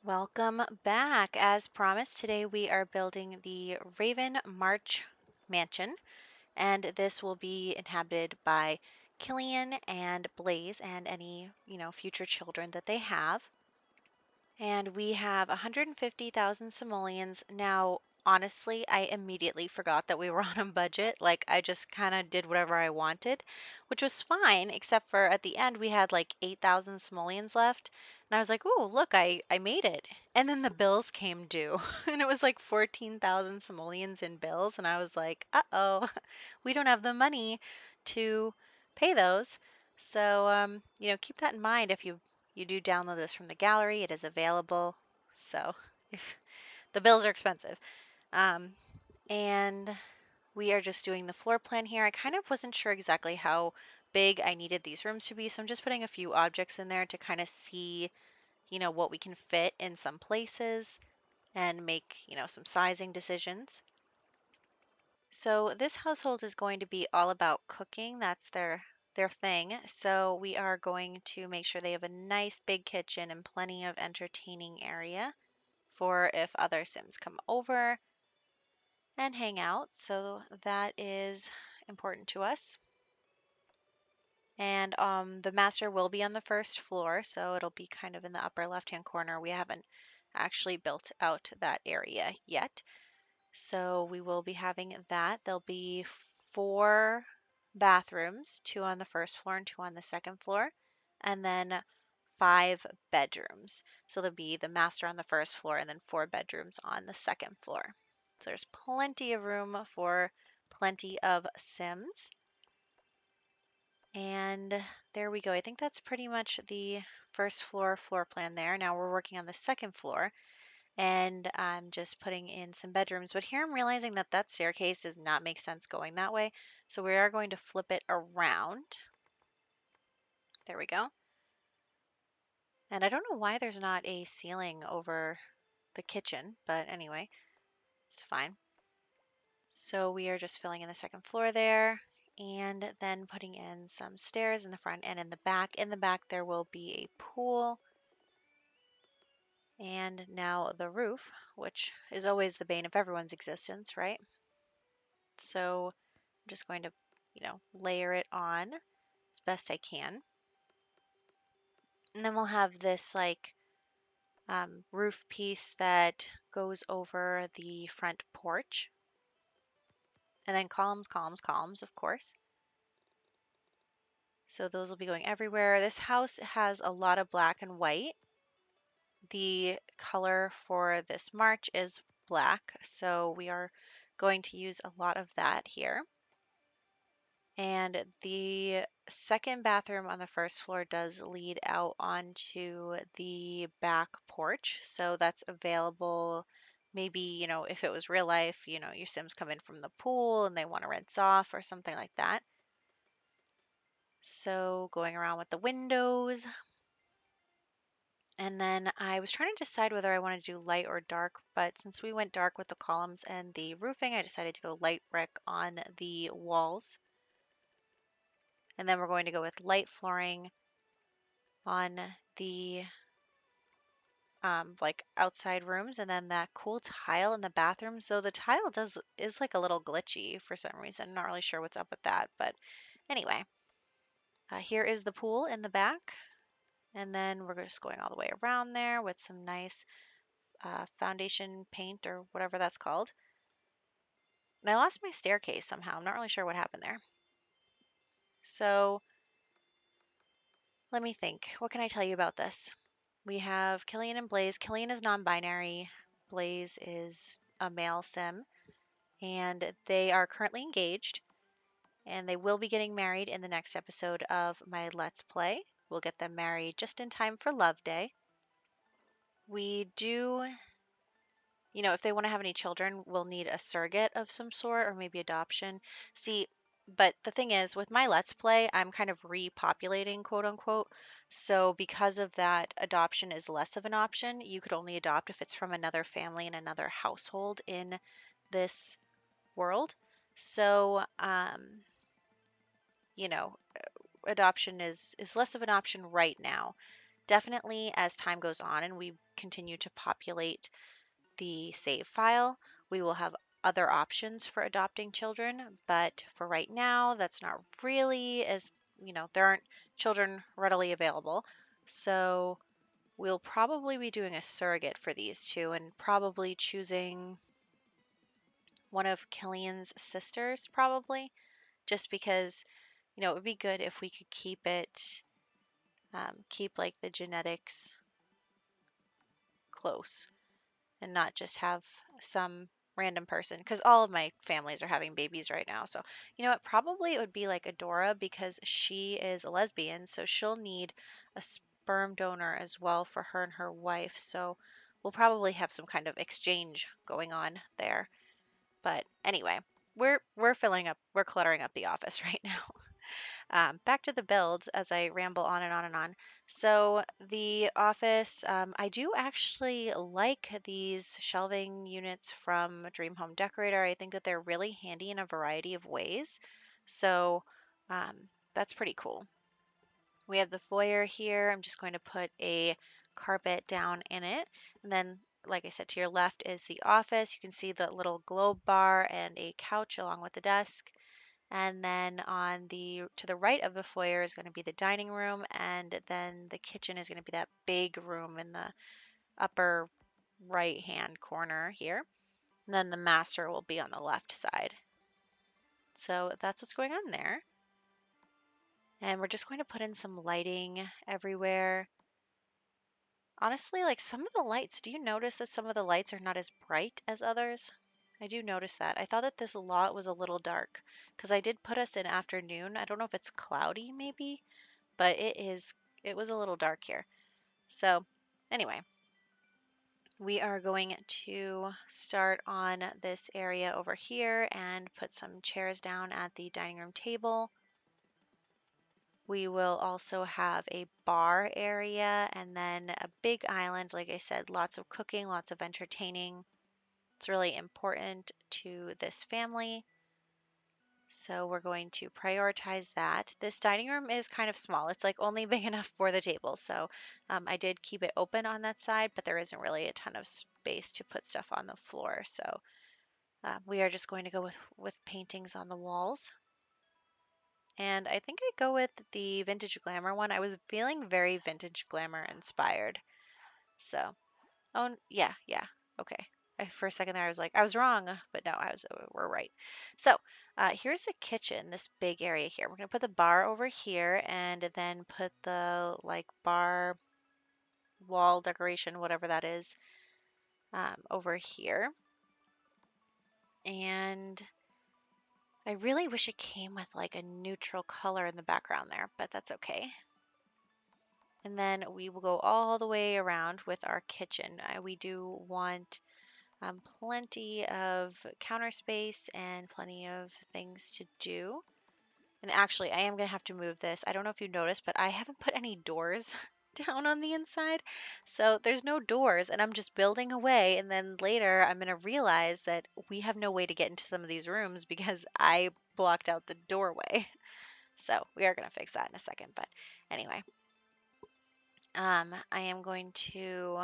Welcome back. As promised, today we are building the Raven March Mansion, and this will be inhabited by Killian and Blaze and any, future children that they have. And we have 150,000 simoleons. Now, honestly, I immediately forgot that we were on a budget. Like, I just kind of did whatever I wanted, which was fine, except for at the end we had like 8,000 simoleons left. And I was like, ooh, look, I made it. And then the bills came due, and it was like 14,000 simoleons in bills. And I was like, uh-oh, we don't have the money to pay those. So, keep that in mind if you do download this from the gallery. It is available. So if the bills are expensive. Um, and we are just doing the floor plan here. I kind of wasn't sure exactly how big I needed these rooms to be, so I'm just putting a few objects in there to kind of see, what we can fit in some places and make, some sizing decisions. So this household is going to be all about cooking. That's their thing. So we are going to make sure they have a nice big kitchen and plenty of entertaining area for if other Sims come over and hang out. So that is important to us. And the master will be on the first floor, so it'll be kind of in the upper left-hand corner. We haven't actually built out that area yet. So we will be having that. There'll be 4 bathrooms, 2 on the first floor and 2 on the second floor, and then 5 bedrooms. So there'll be the master on the first floor and then 4 bedrooms on the second floor. So there's plenty of room for plenty of Sims. And there we go. I think that's pretty much the first floor plan there. Now we're working on the second floor, and I'm just putting in some bedrooms. But here I'm realizing that that staircase does not make sense going that way. So we are going to flip it around. There we go. And I don't know why there's not a ceiling over the kitchen, but anyway, it's fine. So we are just filling in the second floor there and then putting in some stairs in the front and in the back. In the back, there will be a pool. And now the roof, which is always the bane of everyone's existence, right? So I'm just going to, layer it on as best I can. And then we'll have this like roof piece that goes over the front porch. And then columns, columns, columns, of course. So those will be going everywhere. This house has a lot of black and white. The color for this march is black, so we are going to use a lot of that here. And the second bathroom on the first floor does lead out onto the back porch, so that's available. Maybe, if it was real life, your Sims come in from the pool and they want to rinse off or something like that. So going around with the windows. And then I was trying to decide whether I want to do light or dark, but since we went dark with the columns and the roofing, I decided to go light brick on the walls. And then we're going to go with light flooring on the like outside rooms, and then that cool tile in the bathrooms. So the tile is like a little glitchy for some reason. I'm not really sure what's up with that, but anyway, here is the pool in the back. And then we're just going all the way around there with some nice foundation paint or whatever that's called. And I lost my staircase somehow. I'm not really sure what happened there. So let me think. What can I tell you about this? We have Killian and Blaze. Killian is non-binary. Blaze is a male sim. And they are currently engaged. And they will be getting married in the next episode of my Let's Play. We'll get them married just in time for Love Day. We do, if they want to have any children, we'll need a surrogate of some sort or maybe adoption. See, but the thing is, with my Let's Play, I'm kind of repopulating, quote unquote. So because of that, adoption is less of an option. You could only adopt if it's from another family and another household in this world. So, you know, adoption is less of an option right now. Definitely as time goes on and we continue to populate the save file, we will have other options for adopting children. But for right now, that's not really as, there aren't children readily available. So we'll probably be doing a surrogate for these two and probably choosing one of Killian's sisters, probably, just because, it would be good if we could keep like the genetics close and not just have some random person, because all of my families are having babies right now. So, probably it would be like Adora because she is a lesbian, so she'll need a sperm donor as well for her and her wife. So, we'll probably have some kind of exchange going on there. But anyway, we're filling up, we're cluttering up the office right now. Back to the builds as I ramble on and on and on. So the office, I do actually like these shelving units from Dream Home Decorator. I think that they're really handy in a variety of ways. So um, that's pretty cool. We have the foyer here. I'm just going to put a carpet down in it. And then, like I said, to your left is the office. You can see the little globe bar and a couch along with the desk. And then to the right of the foyer is going to be the dining room, and then the kitchen is going to be that big room in the upper right hand corner here. And then the master will be on the left side. So that's what's going on there. And we're just going to put in some lighting everywhere. Honestly, like some of the lights, do you notice that some of the lights are not as bright as others? I do notice that. I thought that this lot was a little dark because I did put us in afternoon. I don't know if it's cloudy maybe, but it was a little dark here. So anyway, we are going to start on this area over here and put some chairs down at the dining room table. We will also have a bar area and then a big island. Like I said, lots of cooking, lots of entertaining. It's really important to this family. So we're going to prioritize that. This dining room is kind of small. It's like only big enough for the table. So I did keep it open on that side, but there isn't really a ton of space to put stuff on the floor. So we are just going to go with paintings on the walls. And I think I go with the Vintage Glamour one. I was feeling very Vintage Glamour inspired. So, oh, yeah, yeah. Okay. For a second there, I was like, I was wrong, but no, we're right. So here's the kitchen, this big area here. We're gonna put the bar over here, and then put the like bar wall decoration, whatever that is, over here. And I really wish it came with like a neutral color in the background there, but that's okay. And then we will go all the way around with our kitchen. We do want plenty of counter space and plenty of things to do. And actually, I am going to have to move this. I don't know if you noticed, but I haven't put any doors down on the inside. So there's no doors, and I'm just building away. And then later, I'm going to realize that we have no way to get into some of these rooms because I blocked out the doorway. So we are going to fix that in a second. But anyway, I am going to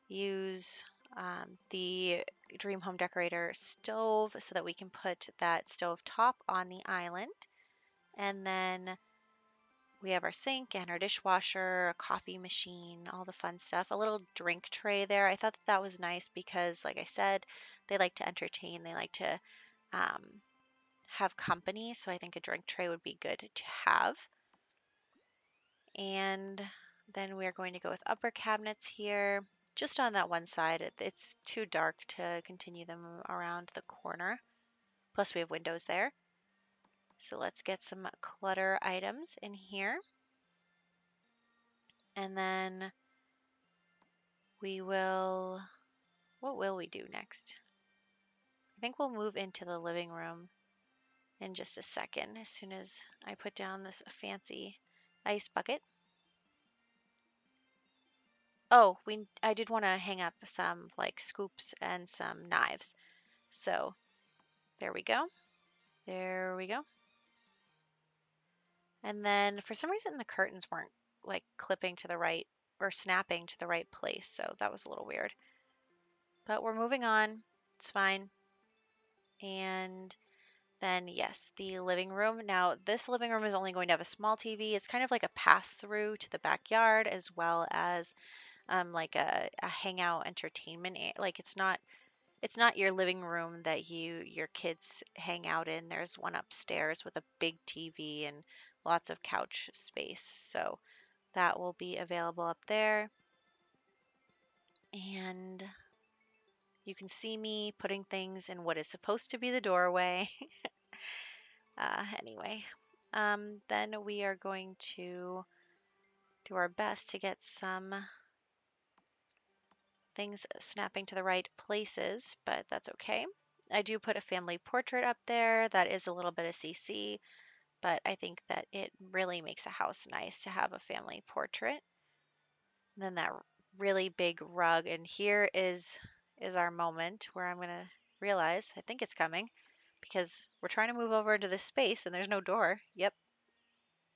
use the Dream Home Decorator stove so that we can put that stove top on the island. And then we have our sink and our dishwasher, a coffee machine, all the fun stuff. A little drink tray there. I thought that that was nice because, like I said, they like to entertain. They like to um, have company. So I think a drink tray would be good to have. And then we are going to go with upper cabinets here. Just on that one side, it's too dark to continue them around the corner. Plus we have windows there. So let's get some clutter items in here. And then what will we do next? I think we'll move into the living room in just a second as soon as I put down this fancy ice bucket. Oh, I did want to hang up some like scoops and some knives. So there we go. There we go. And then for some reason the curtains weren't like clipping to the right or snapping to the right place. So that was a little weird. But we're moving on. It's fine. And then, yes, the living room. Now, this living room is only going to have a small TV. It's kind of like a pass through to the backyard as well as like a hangout entertainment. Like it's not your living room that your kids hang out in. There's one upstairs with a big TV and lots of couch space. So that will be available up there. And you can see me putting things in what is supposed to be the doorway. Anyway, then we are going to do our best to get some things snapping to the right places, but that's okay. I do put a family portrait up there. That is a little bit of CC, but I think that it really makes a house nice to have a family portrait. And then that really big rug, and here is our moment where I'm gonna realize, I think it's coming, because we're trying to move over into this space and there's no door. Yep,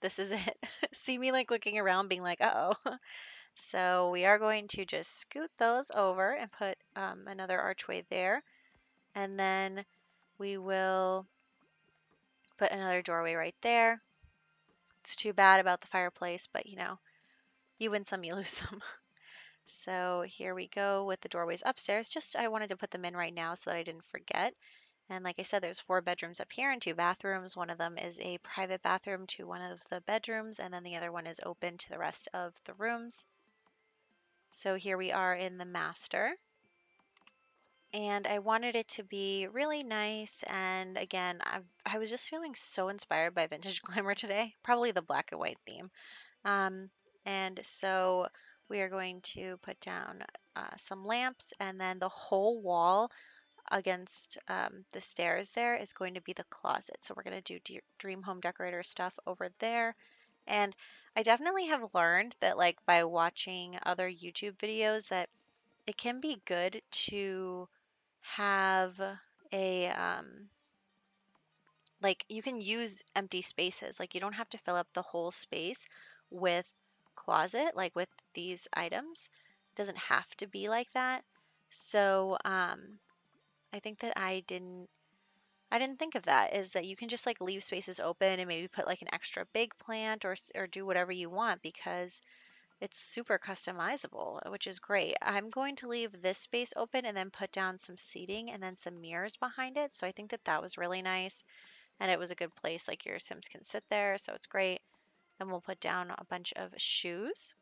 this is it. See me like looking around being like, uh-oh. So we are going to just scoot those over and put another archway there. And then we will put another doorway right there. It's too bad about the fireplace, but you win some, you lose some. So here we go with the doorways upstairs. Just I wanted to put them in right now so that I didn't forget. And like I said, there's 4 bedrooms up here and 2 bathrooms. One of them is a private bathroom to one of the bedrooms, and then the other one is open to the rest of the rooms. So here we are in the master. And I wanted it to be really nice. And again, I was just feeling so inspired by Vintage Glamour today, probably the black and white theme. Um, and so we are going to put down some lamps, and then the whole wall against the stairs there is going to be the closet. So we're going to do Dream Home Decorator stuff over there. And I definitely have learned that, like, by watching other YouTube videos, that it can be good to have a like you can use empty spaces. Like you don't have to fill up the whole space with closet, like with these items. It doesn't have to be like that. So I think that I didn't think of that, is that you can just like leave spaces open and maybe put like an extra big plant or do whatever you want, because it's super customizable, which is great. I'm going to leave this space open and then put down some seating and then some mirrors behind it. So I think that that was really nice, and it was a good place, like your Sims can sit there, so it's great. And we'll put down a bunch of shoes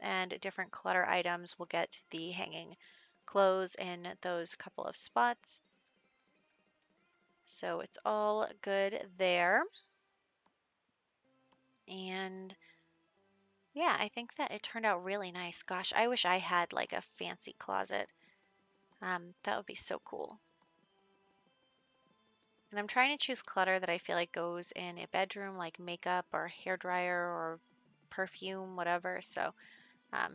and different clutter items. We'll get the hanging clothes in those couple of spots. So it's all good there. And yeah, I think that it turned out really nice. Gosh, I wish I had like a fancy closet. That would be so cool. And I'm trying to choose clutter that I feel like goes in a bedroom, like makeup or hair dryer or perfume, whatever. So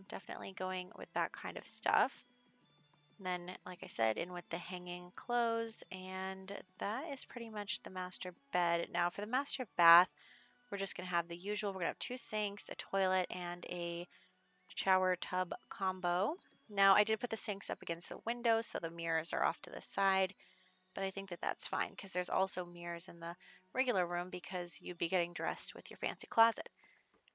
definitely going with that kind of stuff. And then, like I said, in with the hanging clothes, and that is pretty much the master bed. Now for the master bath, we're just going to have the usual. We're going to have 2 sinks, a toilet, and a shower tub combo. Now I did put the sinks up against the windows, so the mirrors are off to the side, but I think that that's fine because there's also mirrors in the regular room because you'd be getting dressed with your fancy closet.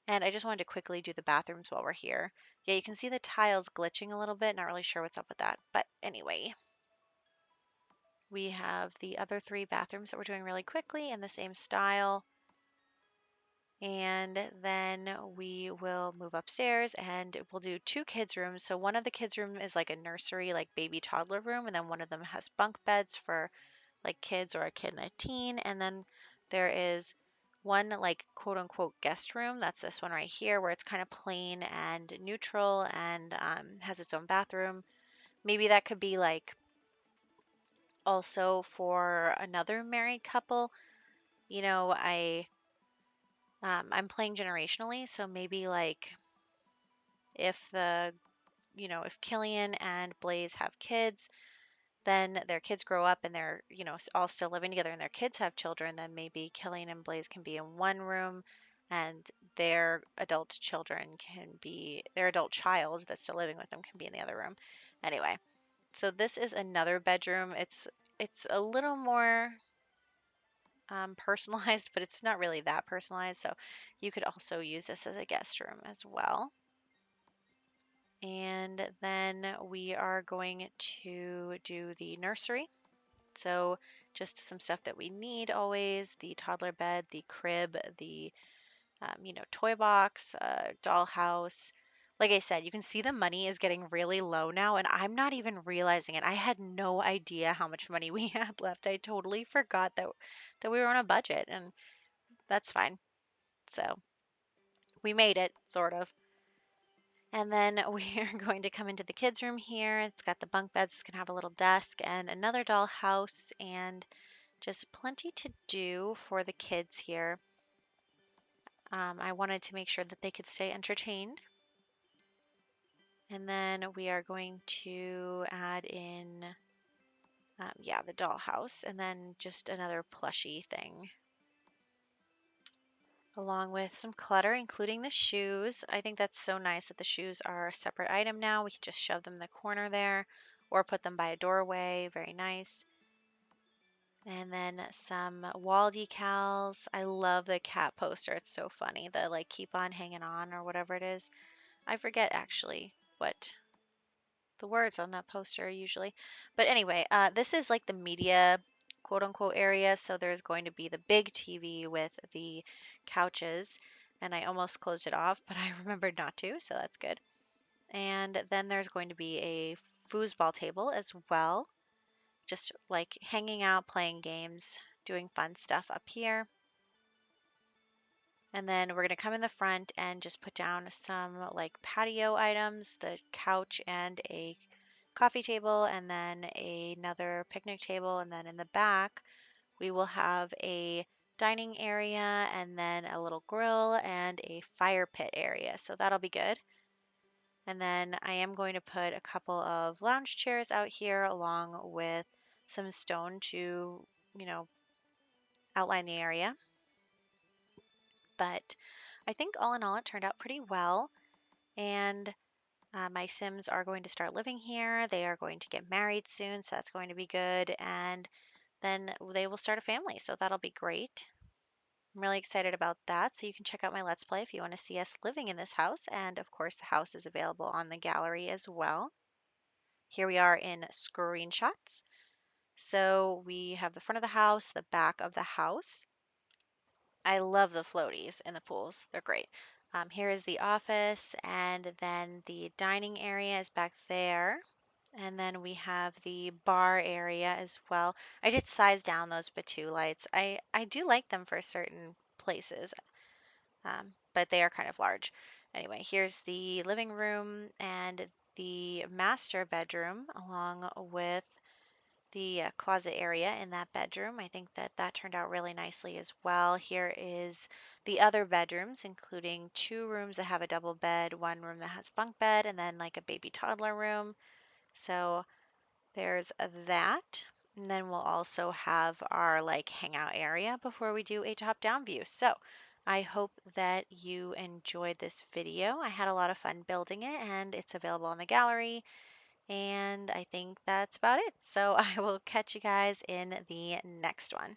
And I just wanted to quickly do the bathrooms while we're here. Yeah, you can see the tiles glitching a little bit. Not really sure what's up with that. But anyway, we have the other 3 bathrooms that we're doing really quickly in the same style. And then we will move upstairs and we'll do 2 kids' rooms. So one of the kids' room is like a nursery, like baby toddler room. And then one of them has bunk beds for like kids or a kid and a teen. And then there is one like quote unquote guest room. That's this one right here, where it's kind of plain and neutral and has its own bathroom. Maybe that could be like also for another married couple. I'm playing generationally, so maybe like if if Killian and Blaze have kids, then their kids grow up and they're, all still living together and their kids have children, then maybe Killian and Blaze can be in one room and their adult children can be, their adult child that's still living with them can be in the other room. Anyway, so this is another bedroom. It's a little more personalized, but it's not really that personalized. So you could also use this as a guest room as well. And then we are going to do the nursery. So just some stuff that we need always: the toddler bed, the crib, the toy box, dollhouse. Like I said, you can see the money is getting really low now, and I'm not even realizing it. I had no idea how much money we had left. I totally forgot that we were on a budget, and that's fine. So we made it, sort of. And then we are going to come into the kids' room here. It's got the bunk beds. It's going to have a little desk and another dollhouse, and just plenty to do for the kids here. I wanted to make sure that they could stay entertained. And then we are going to add in, the dollhouse, and then just another plushy thing, along with some clutter, including the shoes. I think that's so nice that the shoes are a separate item now. We can just shove them in the corner there or put them by a doorway. Very nice. And then some wall decals. I love the cat poster. It's so funny. The like keep on hanging on or whatever it is. I forget actually what the words on that poster usually. But anyway, this is like the media quote unquote area. So there's going to be the big TV with the couches. And I almost closed it off, but I remembered not to. So that's good. And then there's going to be a foosball table as well. Just like hanging out, playing games, doing fun stuff up here. And then we're going to come in the front and just put down some like patio items, the couch and a coffee table, and then another picnic table. And then in the back, we will have a dining area and then a little grill and a fire pit area. So that'll be good. And then I am going to put a couple of lounge chairs out here along with some stone to, you know, outline the area. But I think all in all, it turned out pretty well. And my Sims are going to start living here. They are going to get married soon, so that's going to be good. And then they will start a family, so that'll be great. I'm really excited about that. So you can check out my Let's Play if you want to see us living in this house. And of course, the house is available on the gallery as well. Here we are in screenshots. So we have the front of the house, the back of the house. I love the floaties in the pools. They're great. Here is the office, and then the dining area is back there. And then we have the bar area as well. I did size down those Batu lights. I do like them for certain places, but they are kind of large. Anyway, here's the living room and the master bedroom, along with the closet area in that bedroom. I think that that turned out really nicely as well. Here is the other bedrooms, including two rooms that have a double bed, one room that has bunk bed, and then like a baby toddler room. So there's that. And then we'll also have our like hangout area before we do a top-down view. So I hope that you enjoyed this video. I had a lot of fun building it, and it's available in the gallery. And I think that's about it. So I will catch you guys in the next one.